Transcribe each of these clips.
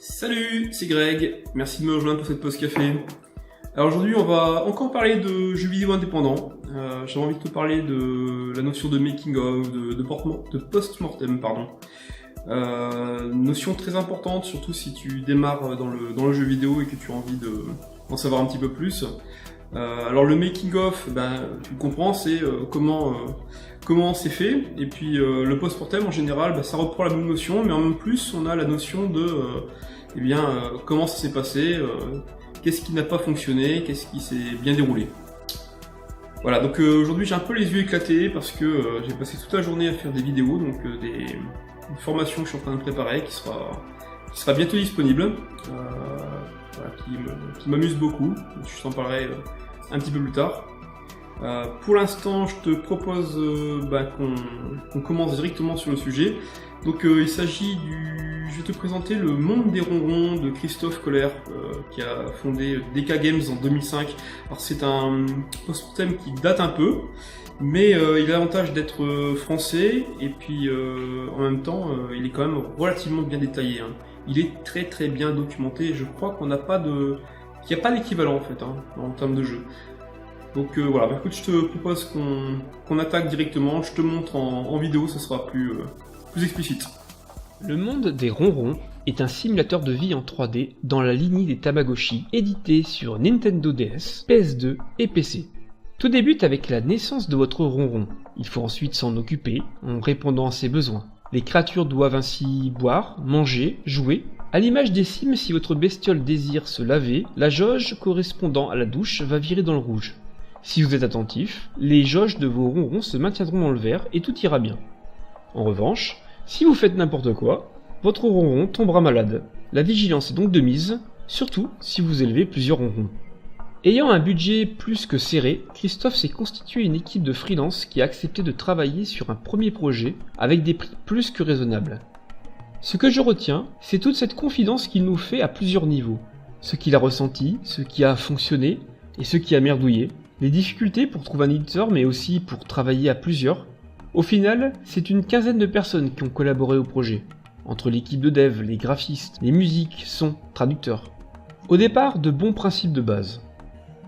Salut, c'est Greg, merci de me rejoindre pour cette pause café. Alors aujourd'hui on va encore parler de jeux vidéo indépendants. J'avais envie de te parler de la notion de making of, de post-mortem, pardon. Notion très importante, surtout si tu démarres dans le jeu vidéo et que tu as envie d'en savoir un petit peu plus. Alors le making of, tu le comprends, c'est comment c'est fait, et puis le post-mortem en général, ça reprend la même notion, mais en même plus on a la notion de comment ça s'est passé, qu'est-ce qui n'a pas fonctionné, qu'est-ce qui s'est bien déroulé. Voilà, donc aujourd'hui j'ai un peu les yeux éclatés parce que j'ai passé toute la journée à faire des vidéos, donc une formation que je suis en train de préparer qui sera bientôt disponible, qui m'amuse beaucoup, je t'en parlerai un petit peu plus tard. Pour l'instant, je te propose qu'on commence directement sur le sujet. Donc il s'agit je vais te présenter le monde des ronrons de Christophe Koller, qui a fondé DK Games en 2005. Alors c'est un post-mortem qui date un peu, mais il a l'avantage d'être français, et puis en même temps il est quand même relativement bien détaillé, hein. Il est très très bien documenté, je crois qu'il n'y a pas d'équivalent en fait, hein, en termes de jeu. Donc voilà, écoute, je te propose qu'on attaque directement, je te montre en vidéo, ça sera plus explicite. Le monde des ronrons est un simulateur de vie en 3D dans la lignée des Tamagotchi, édité sur Nintendo DS, PS2 et PC. Tout débute avec la naissance de votre ronron. Il faut ensuite s'en occuper en répondant à ses besoins. Les créatures doivent ainsi boire, manger, jouer. À l'image des Sims, si votre bestiole désire se laver, la jauge correspondant à la douche va virer dans le rouge. Si vous êtes attentif, les jauges de vos ronrons se maintiendront dans le vert et tout ira bien. En revanche, si vous faites n'importe quoi, votre ronron tombera malade. La vigilance est donc de mise, surtout si vous élevez plusieurs ronrons. Ayant un budget plus que serré, Christophe s'est constitué une équipe de freelance qui a accepté de travailler sur un premier projet avec des prix plus que raisonnables. Ce que je retiens, c'est toute cette confidence qu'il nous fait à plusieurs niveaux. Ce qu'il a ressenti, ce qui a fonctionné et ce qui a merdouillé. Les difficultés pour trouver un éditeur, mais aussi pour travailler à plusieurs. Au final, c'est une quinzaine de personnes qui ont collaboré au projet, entre l'équipe de dev, les graphistes, les musiques, sons, traducteurs. Au départ, de bons principes de base.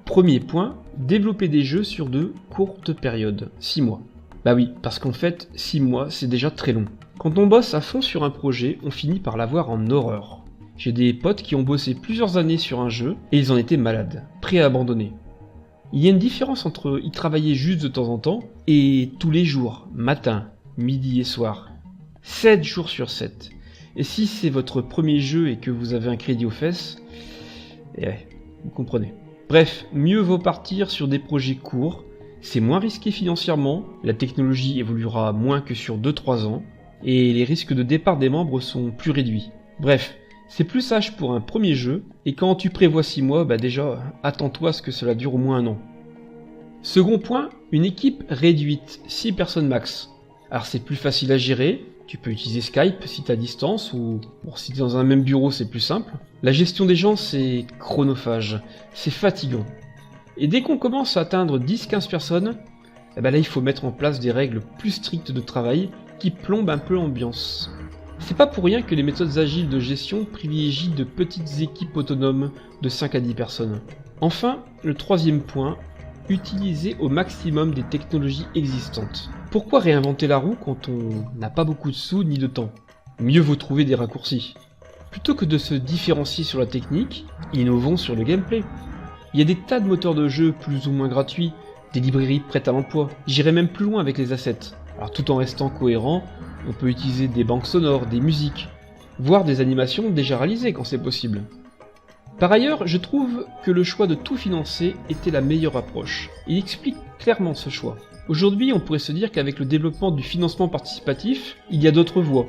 Premier point, développer des jeux sur de courtes périodes, 6 mois. Bah oui, parce qu'en fait, 6 mois, c'est déjà très long. Quand on bosse à fond sur un projet, on finit par l'avoir en horreur. J'ai des potes qui ont bossé plusieurs années sur un jeu, et ils en étaient malades, prêts à abandonner. Il y a une différence entre y travailler juste de temps en temps et tous les jours, matin, midi et soir. 7 jours sur 7. Et si c'est votre premier jeu et que vous avez un crédit aux fesses, vous comprenez. Bref, mieux vaut partir sur des projets courts, c'est moins risqué financièrement, la technologie évoluera moins que sur 2-3 ans, et les risques de départ des membres sont plus réduits. Bref, c'est plus sage pour un premier jeu, et quand tu prévois 6 mois, déjà, attends-toi à ce que cela dure au moins un an. Second point, une équipe réduite, 6 personnes max. Alors c'est plus facile à gérer, tu peux utiliser Skype si t'es à distance, ou si t'es dans un même bureau c'est plus simple. La gestion des gens c'est chronophage, c'est fatigant. Et dès qu'on commence à atteindre 10-15 personnes, là il faut mettre en place des règles plus strictes de travail qui plombent un peu l'ambiance. C'est pas pour rien que les méthodes agiles de gestion privilégient de petites équipes autonomes de 5 à 10 personnes. Enfin, le troisième point, utiliser au maximum des technologies existantes. Pourquoi réinventer la roue quand on n'a pas beaucoup de sous ni de temps ? Mieux vaut trouver des raccourcis. Plutôt que de se différencier sur la technique, innovons sur le gameplay. Il y a des tas de moteurs de jeu plus ou moins gratuits, des librairies prêtes à l'emploi. J'irai même plus loin avec les assets. Alors tout en restant cohérent, on peut utiliser des banques sonores, des musiques, voire des animations déjà réalisées quand c'est possible. Par ailleurs, je trouve que le choix de tout financer était la meilleure approche. Il explique clairement ce choix. Aujourd'hui, on pourrait se dire qu'avec le développement du financement participatif, il y a d'autres voies.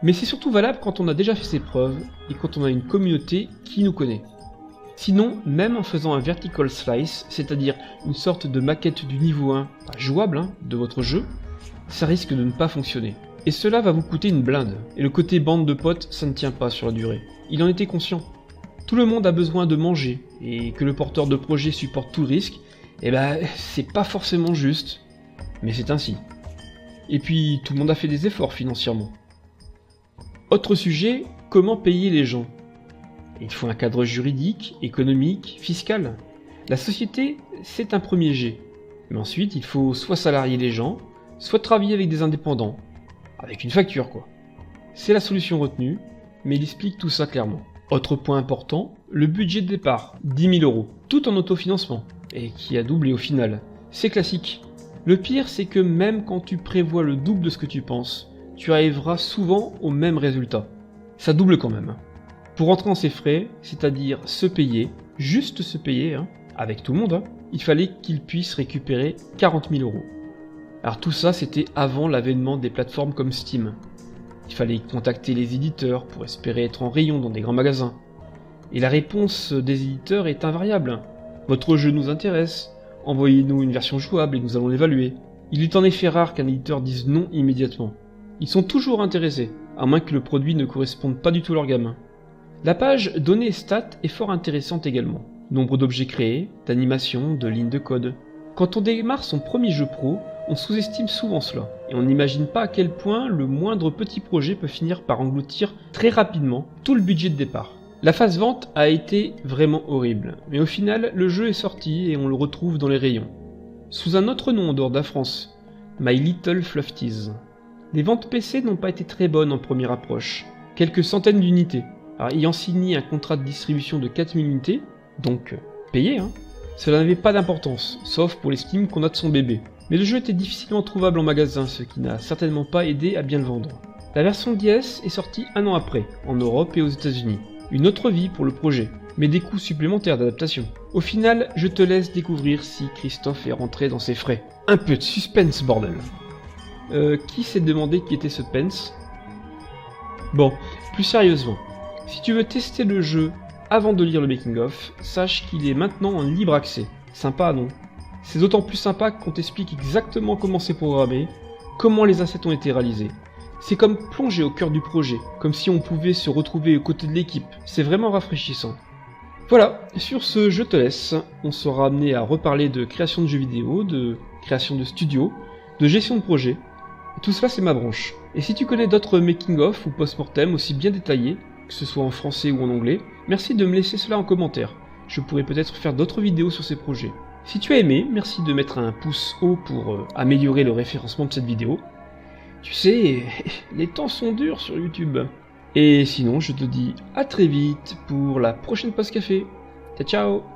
Mais c'est surtout valable quand on a déjà fait ses preuves et quand on a une communauté qui nous connaît. Sinon, même en faisant un vertical slice, c'est-à-dire une sorte de maquette du niveau 1, pas jouable, de votre jeu, ça risque de ne pas fonctionner. Et cela va vous coûter une blinde. Et le côté bande de potes, ça ne tient pas sur la durée. Il en était conscient. Tout le monde a besoin de manger, et que le porteur de projet supporte tout le risque, c'est pas forcément juste, mais c'est ainsi. Et puis, tout le monde a fait des efforts financièrement. Autre sujet, comment payer les gens. Il faut un cadre juridique, économique, fiscal. La société, c'est un premier jet. Mais ensuite, il faut soit salarier les gens, soit travailler avec des indépendants. Avec une facture, quoi. C'est la solution retenue, mais il explique tout ça clairement. Autre point important, le budget de départ, 10 000 €, tout en autofinancement, et qui a doublé au final. C'est classique. Le pire, c'est que même quand tu prévois le double de ce que tu penses, tu arriveras souvent au même résultat. Ça double quand même. Pour rentrer dans ses frais, c'est-à-dire se payer, juste se payer, avec tout le monde, il fallait qu'il puisse récupérer 40 000 €. Alors tout ça, c'était avant l'avènement des plateformes comme Steam. Il fallait contacter les éditeurs pour espérer être en rayon dans des grands magasins. Et la réponse des éditeurs est invariable. Votre jeu nous intéresse, envoyez-nous une version jouable et nous allons l'évaluer. Il est en effet rare qu'un éditeur dise non immédiatement. Ils sont toujours intéressés, à moins que le produit ne corresponde pas du tout à leur gamme. La page données et stats est fort intéressante également. Nombre d'objets créés, d'animations, de lignes de code. Quand on démarre son premier jeu pro, on sous-estime souvent cela, et on n'imagine pas à quel point le moindre petit projet peut finir par engloutir très rapidement tout le budget de départ. La phase vente a été vraiment horrible, mais au final, le jeu est sorti et on le retrouve dans les rayons. Sous un autre nom en dehors de la France, My Little Fluffies. Les ventes PC n'ont pas été très bonnes en première approche, quelques centaines d'unités. Alors, ayant signé un contrat de distribution de 4000 unités, donc payé, cela n'avait pas d'importance, sauf pour l'estime qu'on a de son bébé. Mais le jeu était difficilement trouvable en magasin, ce qui n'a certainement pas aidé à bien le vendre. La version DS est sortie 1 an après, en Europe et aux États-Unis. Une autre vie pour le projet, mais des coûts supplémentaires d'adaptation. Au final, je te laisse découvrir si Christophe est rentré dans ses frais. Un peu de suspense, bordel. Qui s'est demandé qui était ce Pence? Bon, plus sérieusement, si tu veux tester le jeu avant de lire le making-of, sache qu'il est maintenant en libre accès. Sympa, non? C'est d'autant plus sympa qu'on t'explique exactement comment c'est programmé, comment les assets ont été réalisés. C'est comme plonger au cœur du projet, comme si on pouvait se retrouver aux côtés de l'équipe. C'est vraiment rafraîchissant. Voilà, sur ce, je te laisse. On sera amené à reparler de création de jeux vidéo, de création de studio, de gestion de projet. Et tout cela, c'est ma branche. Et si tu connais d'autres making-of ou post-mortem aussi bien détaillés, que ce soit en français ou en anglais, merci de me laisser cela en commentaire. Je pourrais peut-être faire d'autres vidéos sur ces projets. Si tu as aimé, merci de mettre un pouce haut pour améliorer le référencement de cette vidéo. Tu sais, les temps sont durs sur YouTube. Et sinon, je te dis à très vite pour la prochaine pause café. Ciao ciao.